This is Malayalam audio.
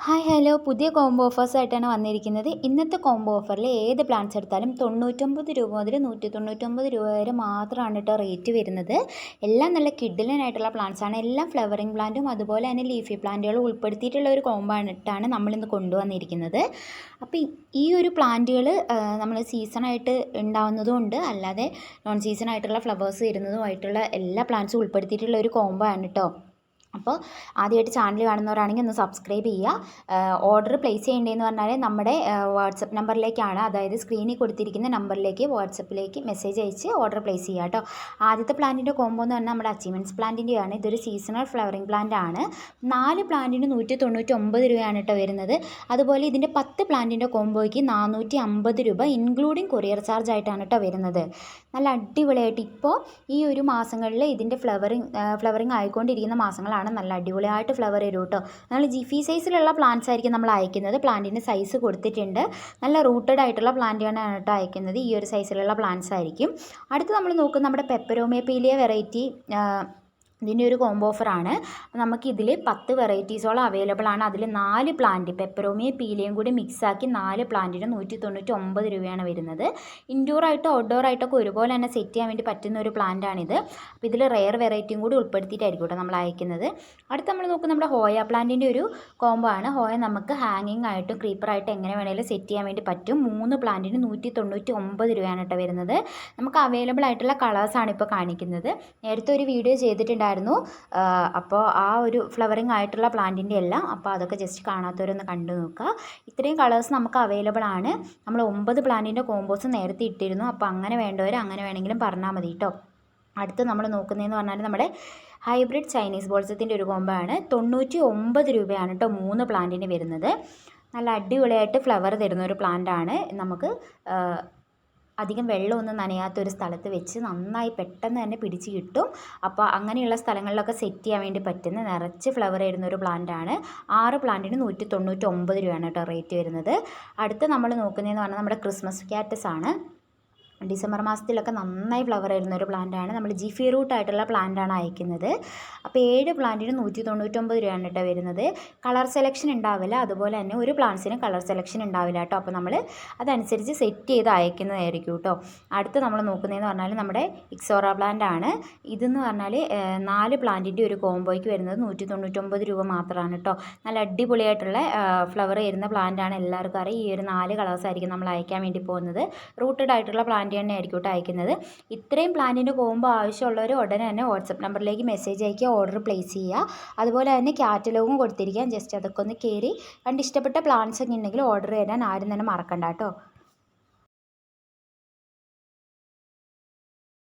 ഹായ് ഹലോ പുതിയ കോംബോ ഓഫേഴ്സായിട്ടാണ് വന്നിരിക്കുന്നത്. ഇന്നത്തെ കോംബോ ഓഫറിൽ ഏത് പ്ലാൻസ് എടുത്താലും 99 രൂപ മുതൽ 199 രൂപ വരെ മാത്രമാണ് കേട്ടോ റേറ്റ് വരുന്നത്. എല്ലാം നല്ല കിഡിലനായിട്ടുള്ള പ്ലാന്റ്സാണ്. എല്ലാം ഫ്ലവറിങ് പ്ലാന്റും അതുപോലെ തന്നെ ലീഫി പ്ലാന്റുകളും ഉൾപ്പെടുത്തിയിട്ടുള്ള ഒരു കോംബോ ആയിട്ടാണ് നമ്മളിന്ന് കൊണ്ടുവന്നിരിക്കുന്നത്. അപ്പോൾ ഈ ഒരു പ്ലാന്റുകൾ നമ്മൾ സീസണായിട്ട് ഉണ്ടാവുന്നതും ഉണ്ട്, അല്ലാതെ നോൺ സീസണായിട്ടുള്ള ഫ്ലവേഴ്സ് വരുന്നതുമായിട്ടുള്ള എല്ലാ പ്ലാന്റ്സും ഉൾപ്പെടുത്തിയിട്ടുള്ള ഒരു കോംബോ ആണ് കേട്ടോ. അപ്പോൾ ആദ്യമായിട്ട് ചാനൽ കാണുന്നവരാണെങ്കിൽ ഒന്ന് സബ്സ്ക്രൈബ് ചെയ്യുക. ഓർഡർ പ്ലേസ് ചെയ്യേണ്ടതെന്ന് പറഞ്ഞാൽ നമ്മുടെ വാട്സപ്പ് നമ്പറിലേക്കാണ്, അതായത് സ്ക്രീനിൽ കൊടുത്തിരിക്കുന്ന നമ്പറിലേക്ക് വാട്സപ്പിലേക്ക് മെസ്സേജ് അയച്ച് ഓർഡർ പ്ലേസ് ചെയ്യുക കേട്ടോ. ആദ്യത്തെ പ്ലാന്റിൻ്റെ കോംബോ എന്ന് പറഞ്ഞാൽ നമ്മുടെ അച്ചീവ്മെൻറ്റ്സ് പ്ലാന്റിൻ്റെയാണ്. ഇതൊരു സീസണൽ ഫ്ലവറിങ് പ്ലാന്റ് ആണ്. 4 പ്ലാന്റിന് 199 രൂപയാണ് കേട്ടോ വരുന്നത്. അതുപോലെ ഇതിൻ്റെ 10 പ്ലാന്റിൻ്റെ കോംബോയ്ക്ക് 450 രൂപ ഇൻക്ലൂഡിങ് കൊറിയർ ചാർജ് ആയിട്ടാണ് കേട്ടോ വരുന്നത്. നല്ല അടിപൊളിയായിട്ട് ഇപ്പോൾ ഈ ഒരു മാസങ്ങളിൽ ഇതിൻ്റെ ഫ്ലവറിങ് ആയിക്കൊണ്ടിരിക്കുന്ന മാസങ്ങളാണ്. നല്ല അടിപൊളിയായിട്ട് ഫ്ലവർ വരും കേട്ടോ. നമ്മൾ ജിഫി സൈസിലുള്ള പ്ലാന്റ്സ് ആയിരിക്കും നമ്മൾ അയക്കുന്നത്. പ്ലാന്റിന് സൈസ് കൊടുത്തിട്ടുണ്ട്. നല്ല റൂട്ടഡ് ആയിട്ടുള്ള പ്ലാന്റാണ് കേട്ടോ അയക്കുന്നത്. ഈ ഒരു സൈസിലുള്ള പ്ലാന്റ്സ് ആയിരിക്കും. അടുത്ത് നമ്മൾ നോക്കുന്നത് നമ്മുടെ പെപ്പറോമേപീലിയ വെറൈറ്റി, ഇതിൻ്റെ ഒരു കോംബോ ഓഫറാണ്. നമുക്കിതിൽ 10 വെറൈറ്റീസോളം അവൈലബിൾ ആണ്. അതിൽ 4 പ്ലാന്റ് പെപ്പറോമിയ പീലിയും കൂടി മിക്സാക്കി 4 പ്ലാന്റിന് 199 രൂപയാണ് വരുന്നത്. ഇൻഡോറായിട്ടോ ഔട്ട്ഡോറായിട്ടൊക്കെ ഒരുപോലെ തന്നെ സെറ്റ് ചെയ്യാൻ വേണ്ടി പറ്റുന്ന ഒരു പ്ലാന്റാണിത്. അപ്പോൾ ഇതിൽ റെയർ വെറൈറ്റിയും കൂടി ഉൾപ്പെടുത്തിയിട്ടായിരിക്കും കേട്ടോ നമ്മൾ അയക്കുന്നത്. അടുത്ത് നമ്മൾ നോക്കുന്നത് നമ്മുടെ ഹോയ പ്ലാന്റിൻ്റെ ഒരു കോംബോ ആണ്. ഹോയ നമുക്ക് ഹാങ്ങിങ് ആയിട്ടും ക്രീപ്പറായിട്ടും എങ്ങനെ വേണമെങ്കിലും സെറ്റ് ചെയ്യാൻ വേണ്ടി പറ്റും. 3 പ്ലാന്റിന് 199 രൂപയാണ് കേട്ടോ വരുന്നത്. നമുക്ക് അവൈലബിൾ ആയിട്ടുള്ള കളേഴ്സാണ് ഇപ്പോൾ കാണിക്കുന്നത്. നേരത്തെ ഒരു വീഡിയോ ചെയ്തിട്ടുണ്ട്. അപ്പോൾ ആ ഒരു ഫ്ലവറിങ് ആയിട്ടുള്ള പ്ലാന്റിൻ്റെ എല്ലാം, അപ്പോൾ അതൊക്കെ ജസ്റ്റ് കാണാത്തവരൊന്ന് കണ്ടു നോക്കുക. ഇത്രയും കളേഴ്സ് നമുക്ക് അവൈലബിൾ ആണ്. നമ്മൾ 9 പ്ലാന്റിൻ്റെ കോമ്പോസ് നേരത്തെ ഇട്ടിരുന്നു. അപ്പോൾ അങ്ങനെ വേണ്ടവർ അങ്ങനെ വേണമെങ്കിലും പറഞ്ഞാൽ മതി കേട്ടോ. അടുത്ത് നമ്മൾ നോക്കുന്നതെന്ന് പറഞ്ഞാൽ നമ്മുടെ ഹൈബ്രിഡ് ചൈനീസ് ബോൾസത്തിൻ്റെ ഒരു കോംബോ ആണ്. 99 രൂപയാണ് കേട്ടോ 3 പ്ലാന്റിന് വരുന്നത്. നല്ല അടിപൊളിയായിട്ട് ഫ്ലവർ തരുന്ന ഒരു പ്ലാന്റ് ആണ്. നമുക്ക് അധികം വെള്ളമൊന്നും നനയാത്തൊരു സ്ഥലത്ത് വെച്ച് നന്നായി പെട്ടെന്ന് തന്നെ പിടിച്ച് കിട്ടും. അപ്പോൾ അങ്ങനെയുള്ള സ്ഥലങ്ങളിലൊക്കെ സെറ്റ് ചെയ്യാൻ വേണ്ടി പറ്റുന്ന നിറച്ച് ഫ്ലവർ വരുന്ന ഒരു പ്ലാന്റാണ്. 6 പ്ലാന്റിന് 199 രൂപയാണ് കേട്ടോ റേറ്റ് വരുന്നത്. അടുത്ത് നമ്മൾ നോക്കുന്നതെന്ന് പറഞ്ഞാൽ നമ്മുടെ ക്രിസ്മസ് ക്യാറ്റസ് ആണ്. ഡിസംബർ മാസത്തിലൊക്കെ നന്നായി ഫ്ലവർ വരുന്ന ഒരു പ്ലാന്റാണ്. നമ്മൾ ജിഫി റൂട്ടായിട്ടുള്ള പ്ലാന്റാണ് അയക്കുന്നത്. അപ്പോൾ 7 പ്ലാന്റിന് 199 രൂപയാണ് കേട്ടോ വരുന്നത്. കളർ സെലക്ഷൻ ഉണ്ടാവില്ല, അതുപോലെ തന്നെ ഒരു പ്ലാന്റ്സിന് കളർ സെലക്ഷൻ ഉണ്ടാവില്ല കേട്ടോ. അപ്പോൾ നമ്മൾ അതനുസരിച്ച് സെറ്റ് ചെയ്ത് അയക്കുന്നതായിരിക്കും കേട്ടോ. അടുത്ത് നമ്മൾ നോക്കുന്നതെന്ന് പറഞ്ഞാൽ നമ്മുടെ ഇക്സോറ പ്ലാന്റ് ആണ്. ഇതെന്ന് പറഞ്ഞാൽ 4 പ്ലാന്റിൻ്റെ ഒരു കോംബോയ്ക്ക് വരുന്നത് 199 രൂപ മാത്രമാണ് കേട്ടോ. നല്ല അടിപൊളിയായിട്ടുള്ള ഫ്ലവർ വരുന്ന പ്ലാന്റാണ്. എല്ലാവർക്കും അറിയാം. ഈ ഒരു 4 കളേഴ്സായിരിക്കും നമ്മൾ അയക്കാൻ വേണ്ടി പോകുന്നത്. റൂട്ടഡ് ആയിട്ടുള്ള പ്ലാന്റ് തന്നെ ആയിരിക്കും കേട്ടോ അയക്കുന്നത്. ഇത്രയും പ്ലാന്റിൻ്റെ കോംബോ ആവശ്യമുള്ളവർ ഉടനെ തന്നെ വാട്സപ്പ് നമ്പറിലേക്ക് മെസ്സേജ് അയക്കുക, ഓർഡർ പ്ലേസ് ചെയ്യുക. അതുപോലെ തന്നെ കാറ്റലോഗും കൊടുത്തിരിക്കാം. ജസ്റ്റ് അതൊക്കെ ഒന്ന് കയറി കണ്ട് ഇഷ്ടപ്പെട്ട പ്ലാന്റ്സ് ഒക്കെ ഉണ്ടെങ്കിൽ ഓർഡർ ചെയ്യാൻ ആരും തന്നെ മറക്കണ്ട കേട്ടോ.